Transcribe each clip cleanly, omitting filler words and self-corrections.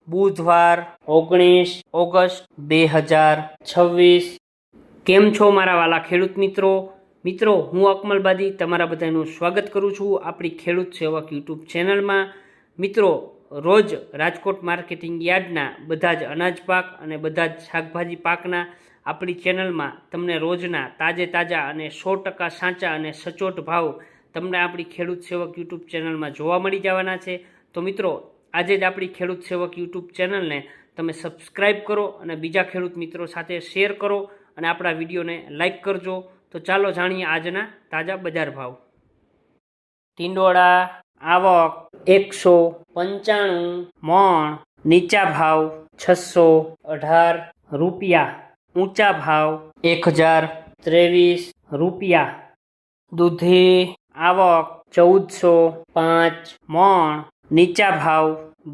બુધવાર 19 ઓગસ્ટ 2026। કેમ છો મારા વાલા ખેડૂત મિત્રો હું અકમલબાદી તમારા બધાનું સ્વાગત કરું છું આપણી ખેડૂત સેવક યુટ્યુબ ચેનલમાં। મિત્રો રોજ રાજકોટ માર્કેટિંગ યાર્ડના બધા જ અનાજ પાક અને બધા જ શાકભાજી પાકના આપણી ચેનલમાં તમને રોજના તાજા અને 100% સાચા અને સચોટ ભાવ તમને આપણી ખેડૂત સેવક યુટ્યુબ ચેનલમાં જોવા મળી જવાના છે। તો મિત્રો આજે જ આપણી ખેડૂત સેવક યુટ્યુબ ચેનલને તમે સબસ્ક્રાઈબ કરો અને બીજા ખેડૂત મિત્રો સાથે શેર કરો અને આપણા વિડીયોને લાઈક કરજો। તો ચાલો જાણીએ આજના તાજા બજાર ભાવ। ટીંડોળા આવક 195 મણ, નીચા ભાવ 618 રૂપિયા, ઊંચા ભાવ 1023 રૂપિયા। દૂધી આવક 1405 મણ, નીચા ભાવ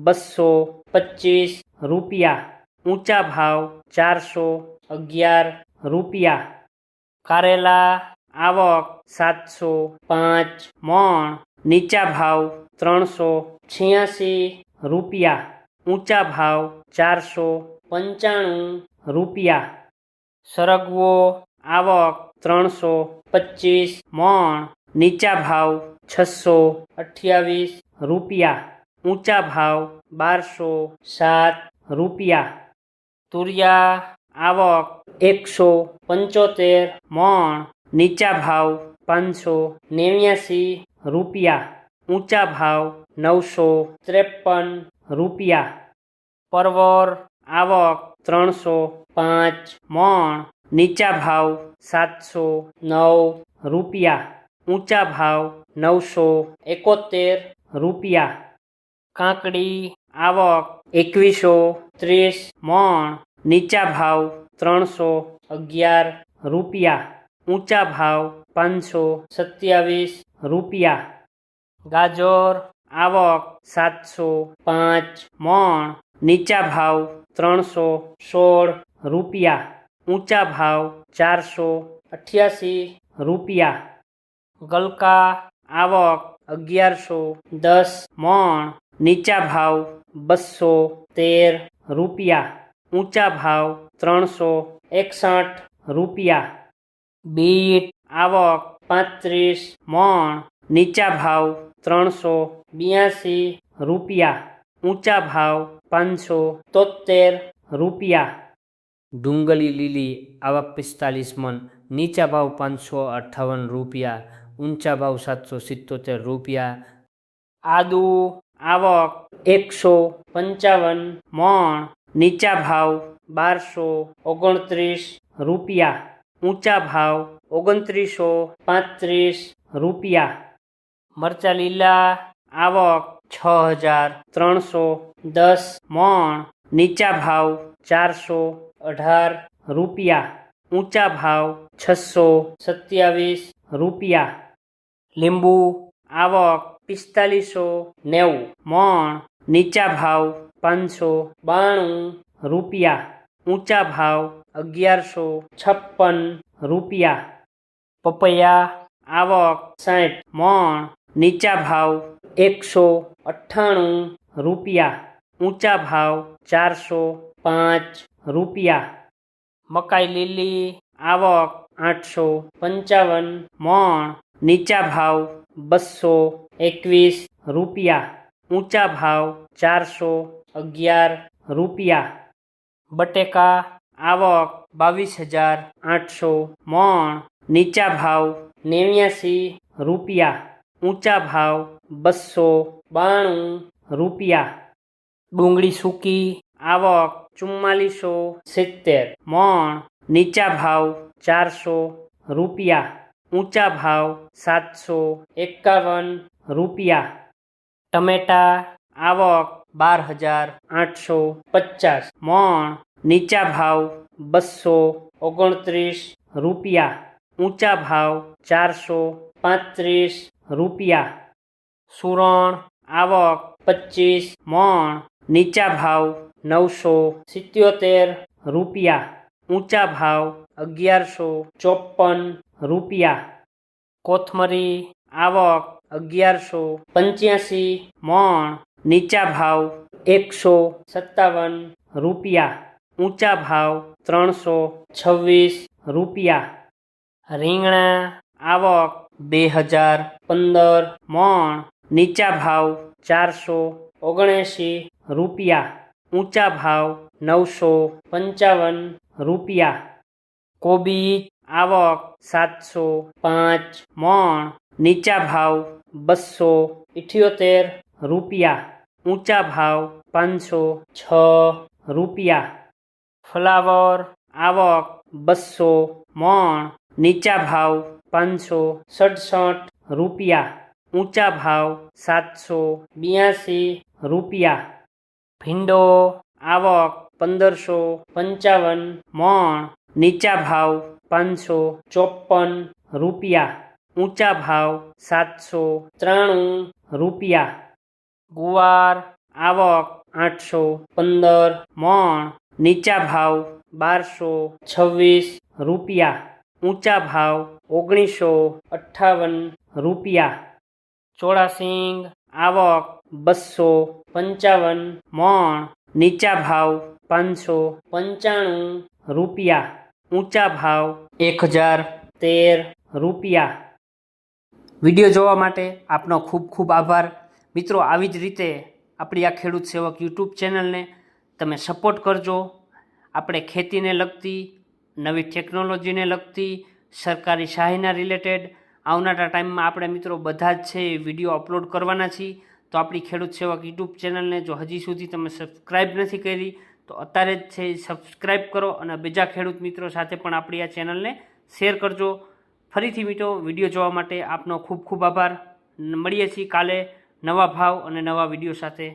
225 રૂપિયા, ઊંચા ભાવ 411 રૂપિયા। કારેલા આવક 705 મણ, નીચા ભાવ 386 રૂપિયા, ઊંચા ભાવ 495 રૂપિયા। સરગવો આવક 325 મણ, નીચા ભાવ 628 રૂપિયા, ઊંચા ભાવ 1207 રૂપિયા। તુરિયા આવક 175 મણ, નીચા ભાવ 589 રૂપિયા, ઊંચા ભાવ 953 રૂપિયા। પરવર આવક 305 મણ, નીચા ભાવ 709 રૂપિયા, ઊંચા ભાવ 971 રૂપિયા। કાકડી આવક 2130 મણ, નીચા ભાવ 311 રૂપિયા, ઊંચા ભાવ 527 રૂપિયા। ગાજર આવક 705 મણ, નીચા ભાવ 316 રૂપિયા, ઊંચા ભાવ 488 રૂપિયા। ગલકા આવક 1110 મણ, નીચા ભાવ 213 રૂપિયા, ઊંચા ભાવ 361 રૂપિયા। બીટ આવક 35 મણ, નીચા ભાવ 382 રૂપિયા, ઊંચા ભાવ 573 રૂપિયા। ડુંગળી લીલી આવક 45 મણ, નીચા ભાવ 558 રૂપિયા, ઊંચા ભાવ 777 રૂપિયા। આદુ આવક 155 મણ, નીચા ભાવ 1229 રૂપિયા, ઊંચા ભાવ 2935 રૂપિયા। મરચા લીલા આવક 6310 મણ, નીચા ભાવ 418 રૂપિયા, ઊંચા ભાવ 627 રૂપિયા। લીંબુ આવક 4590 મણ, નીચા ભાવ 592 રૂપિયા, ઊંચા ભાવ 1156 રૂપિયા। પપૈયા આવક 60 મણ, નીચા ભાવ 198 રૂપિયા, ઊંચા ભાવ 405 રૂપિયા। મકાઈ લીલી આવક 855 મણ, નીચા ભાવ 221 રૂપિયા, ઊંચા ભાવ 411 રૂપિયા। બટેકા આવક 22800 મણ, નીચા ભાવ 89 રૂપિયા, ઊંચા ભાવ 292 રૂપિયા। ડુંગળી સૂકી આવક 4470 મણ, નીચા ભાવ 400 રૂપિયા, ઊંચા ભાવ 751 રૂપિયા। ટમેટા આવક 12850 મણ, નીચા ભાવ 229 રૂપિયા, ઊંચા ભાવ 435 રૂપિયા। સુરણ આવક 25 મણ, નીચા ભાવ 977 રૂપિયા, ઊંચા ભાવ 1154 રૂપિયા। કોથમરી આવક 1185 મણ, નીચા ભાવ 157 રૂપિયા, ઊંચા ભાવ 326 રૂપિયા. રીંગણા આવક 2015 મણ, નીચા ભાવ 479 રૂપિયા, ઊંચા ભાવ 955 રૂપિયા. કોબીજ આવક 705 મણ, નીચા ભાવ 278 રૂપિયા, ઊંચા ભાવ 506 રૂપિયા. ફ્લાવર આવક 200 મણ, નીચા ભાવ 567 રૂપિયા, ઊંચા ભાવ 782 રૂપિયા. ભીંડો આવક 1555 મણ, નીચા ભાવ 554 રૂપિયા, ઊંચા ભાવ 793 રૂપિયા. ગુવાર આવક 815 મણ, નીચા ભાવ 1226 રૂપિયા, ઊંચા ભાવ 1958 રૂપિયા. ચોળાસિંગ આવક 255 મણ, નીચા ભાવ 595 રૂપિયા, ઊંચા ભાવ 1013 રૂપિયા. વિડીયો જોવા માટે આપનો ખૂબ ખૂબ આભાર. મિત્રો, આવી જ રીતે આપણી આ ખેડૂત સેવક યુટ્યુબ ચેનલને તમે સપોર્ટ કરજો. આપણે ખેતીને લગતી, નવી ટેકનોલોજીને લગતી, સરકારી સહાયના રિલેટેડ આવનારા ટાઈમમાં આપણે મિત્રો બધા જ છે એ વિડીયો અપલોડ કરવાના છીએ. તો આપણી ખેડૂત સેવક યુટ્યુબ ચેનલને જો હજી સુધી તમે સબસ્ક્રાઈબ નથી કરી તો અત્યારે જ છે સબસ્ક્રાઈબ કરો અને બીજા ખેડૂત મિત્રો સાથે પણ આપણી આ ચેનલને શેર કરજો. ફરીથી મિત્રો, વિડીયો જોવા માટે આપનો ખૂબ ખૂબ આભાર. મળીએ છીએ કાલે નવા ભાવ અને નવા વિડીયો સાથે.